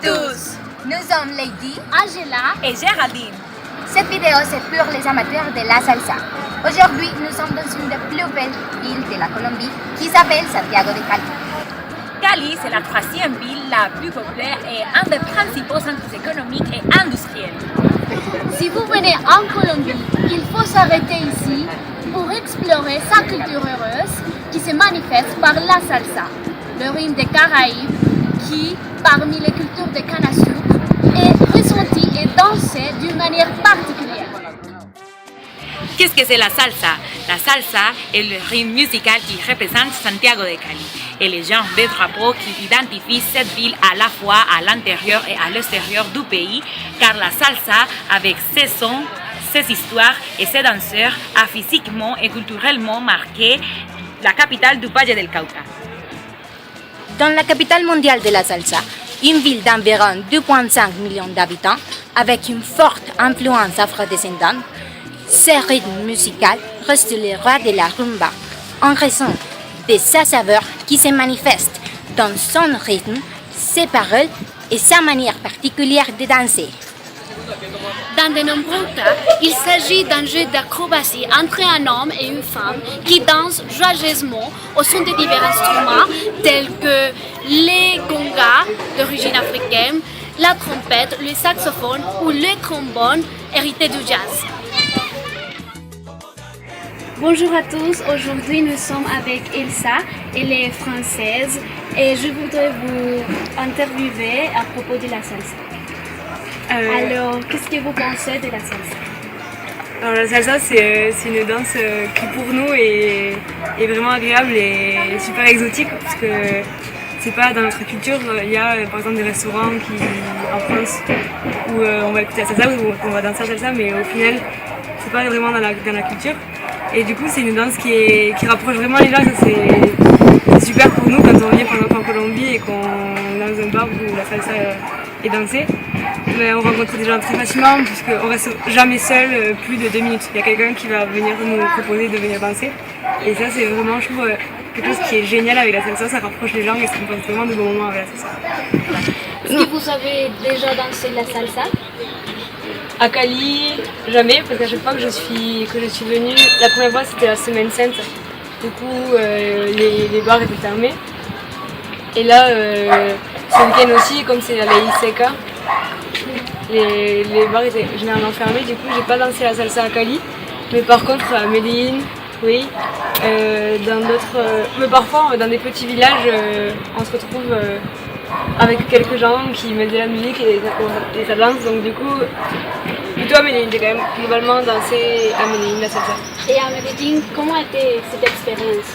tous. Nous sommes Lady, Angela et Géraldine. Cette vidéo c'est pour les amateurs de la salsa. Aujourd'hui, nous sommes dans une des plus belles villes de la Colombie qui s'appelle Santiago de Cali. Cali, c'est la troisième ville la plus populaire et un des principaux centres économiques et industriels. Si vous venez en Colombie, il faut s'arrêter ici pour explorer sa culture heureuse qui se manifeste par la salsa, le rythme des Caraïbes qui, parmi les cultures de canne à sucre, est ressenti et dansé d'une manière particulière. Qu'est-ce que c'est la salsa? La salsa est le rythme musical qui représente Santiago de Cali et les genres de drapeaux qui identifient cette ville à la fois à l'intérieur et à l'extérieur du pays, car la salsa, avec ses sons, ses histoires et ses danseurs, a physiquement et culturellement marqué la capitale du Valle del Cauca. Dans la capitale mondiale de la salsa, une ville d'environ 2,5 millions d'habitants, avec une forte influence afrodescendante, ce rythme musical reste le roi de la rumba, en raison de sa saveur qui se manifeste dans son rythme, ses paroles et sa manière particulière de danser. Dans de nombreux cas, il s'agit d'un jeu d'acrobatie entre un homme et une femme qui dansent joyeusement au son de divers instruments tels que les congas d'origine africaine, la trompette, le saxophone ou le trombone hérité du jazz. Bonjour à tous, aujourd'hui nous sommes avec Elsa, elle est française et je voudrais vous interviewer à propos de la salsa. Alors, qu'est-ce que vous pensez de la salsa? Alors la salsa c'est une danse qui pour nous est vraiment agréable et super exotique parce que c'est pas dans notre culture. Il y a par exemple des restaurants en France où on va écouter la salsa ou on va danser la salsa, mais au final c'est pas vraiment dans la culture. Et du coup c'est une danse qui rapproche vraiment les gens. Ça, c'est super pour nous quand on vient par exemple en Colombie et qu'on est dans un bar où la salsa est dansée. Mais on rencontre des gens très facilement puisqu'on reste jamais seul plus de 2 minutes. Il y a quelqu'un qui va venir nous proposer de venir danser. Et ça c'est vraiment, je trouve, quelque chose qui est génial avec la salsa. Ça rapproche les gens et ça nous passe vraiment de bons moments avec la salsa. Est-ce que vous avez déjà dansé la salsa? À Cali, jamais, parce qu'à chaque fois que je suis venue, la première fois c'était la Semaine Sainte. Du coup, les bars étaient fermés. Et là, ce week-end aussi, comme c'est la Ley Seca, les bars étaient généralement fermés. Du coup, j'ai pas dansé la salsa à Cali. Mais par contre, à Medellín, oui. Dans d'autres, mais parfois, dans des petits villages, on se retrouve avec quelques gens qui mettent de la musique et ça danse. Donc du coup, plutôt à Medellín, j'ai quand même globalement dansé à Medellín la salsa. Et à Medellín, comment était cette expérience?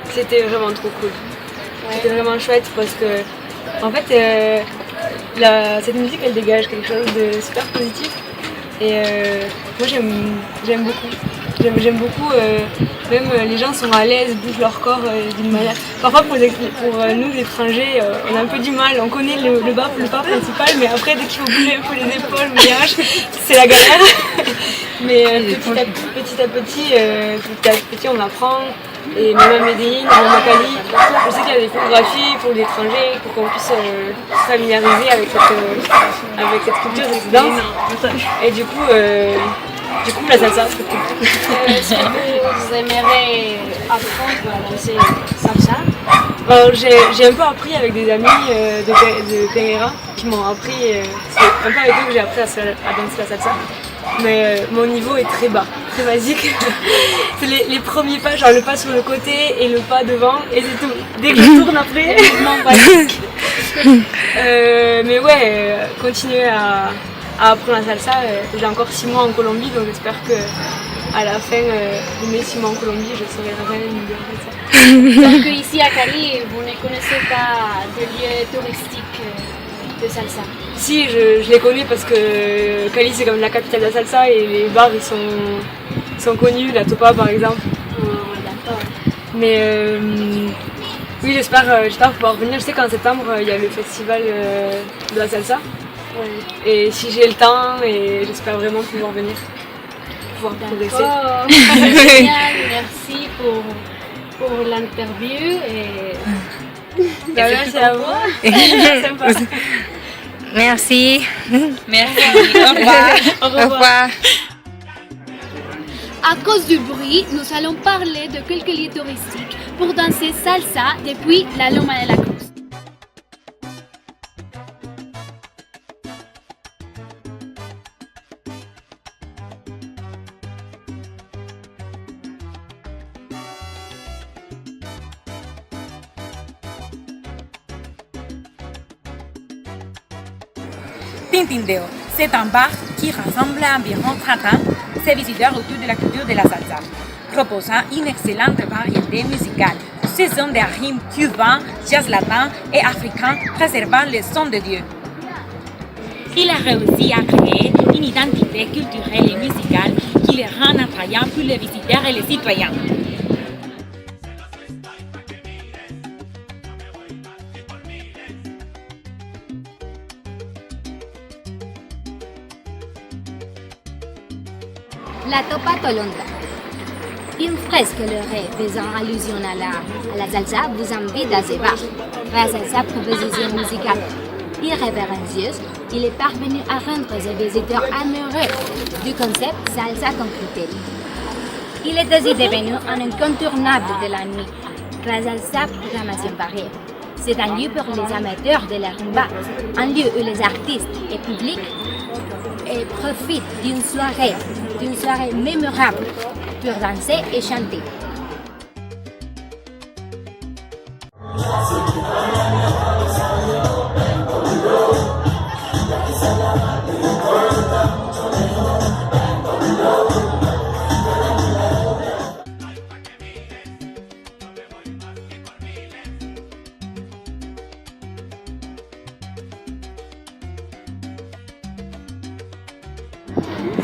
C'était vraiment trop cool. Ouais. C'était vraiment chouette parce que, en fait, cette musique elle dégage quelque chose de super positif. Et moi j'aime beaucoup. J'aime beaucoup, même les gens sont à l'aise, bougent leur corps d'une manière. Parfois pour nous étrangers, on a un peu du mal, on connaît le pas principal, mais après dès qu'il faut bouger un peu les épaules, les hanches, c'est la galère. Mais petit à petit on apprend. Et même à Medellín, même à Cali, je sais qu'il y a des photographies pour les étrangers, pour qu'on puisse se familiariser avec cette culture, cette danse. Et du coup la salsa, c'est cool. Est-ce que vous aimeriez apprendre à danser salsa? Alors, j'ai un peu appris avec des amis de Pereira qui m'ont appris, c'est un peu avec eux que j'ai appris à danser la salsa. Mais mon niveau est très bas, très basique. C'est les premiers pas, genre le pas sur le côté et le pas devant, et c'est tout. Dès que je tourne après, mais ouais, continuer à apprendre la salsa. J'ai encore 6 mois en Colombie, donc j'espère qu'à la fin de mes 6 mois en Colombie, je serai reine de salsa. Donc ici à Cali, vous ne connaissez pas de lieux touristiques de salsa? Si, je les connais parce que Cali c'est comme la capitale de la salsa et les bars ils sont connus, la Topa par exemple. Oh, d'accord. Mais oui, j'espère pouvoir venir. Je sais qu'en septembre il y a le festival de la salsa. Ouais. Et si j'ai le temps, et j'espère vraiment pouvoir venir, pouvoir progresser. Génial, merci pour l'interview et merci à vous. Sympa. Merci. Merci. Au revoir. Au revoir. À cause du bruit, nous allons parler de quelques lieux touristiques pour danser salsa depuis la Loma de la Cruz. Tintindeo, c'est un bar qui rassemble environ 30 ans ses visiteurs autour de la culture de la salsa, proposant une excellente variété musicale. Ce sont des rythmes cubains, jazz latin et africain, préservant le son de Dieu. Il a réussi à créer une identité culturelle et musicale qui les rend attrayants pour les visiteurs et les citoyens. La Topa Tolondra. Une fresque colorée faisant allusion à la salsa vous invite à ce bar. Grâce à sa proposition musicale irrévérencieuse, il est parvenu à rendre ses visiteurs amoureux du concept salsa con criterio. Il est aussi devenu un incontournable de la nuit grâce à sa programmation variée. C'est un lieu pour les amateurs de la rumba, un lieu où les artistes et publics profitent d'une soirée mémorable pour danser et chanter.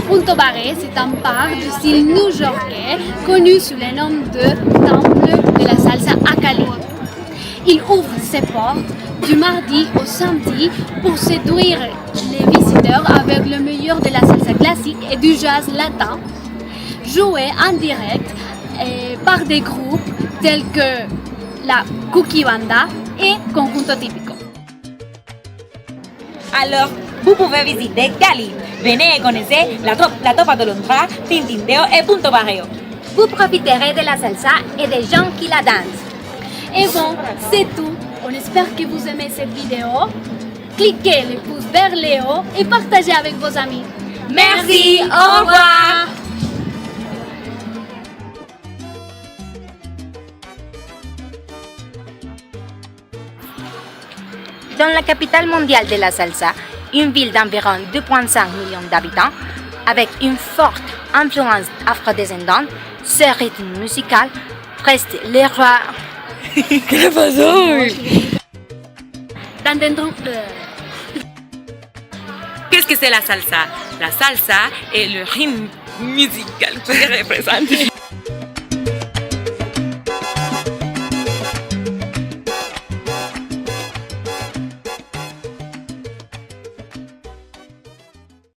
Punto Barré, c'est un bar du style new-yorkais connu sous le nom de Temple de la Salsa à Cali. Il ouvre ses portes du mardi au samedi pour séduire les visiteurs avec le meilleur de la salsa classique et du jazz latin, joué en direct par des groupes tels que la Cookie Banda et Conjunto Típico. Alors, vous pouvez visiter Cali. Venez et connaissez la Topa Tolondra, Tintindeo et Punto Barrio. Vous profiterez de la salsa et des gens qui la dansent. Et bon, c'est tout. On espère que vous aimez cette vidéo. Cliquez le pouce vers le haut et partagez avec vos amis. Merci, au revoir. Dans la capitale mondiale de la salsa, une ville d'environ 2,5 millions d'habitants, avec une forte influence afrodescendante, ce rythme musical reste le roi. ¿Qué pasó? Qu'est-ce que c'est la salsa? La salsa est le rythme musical que représente.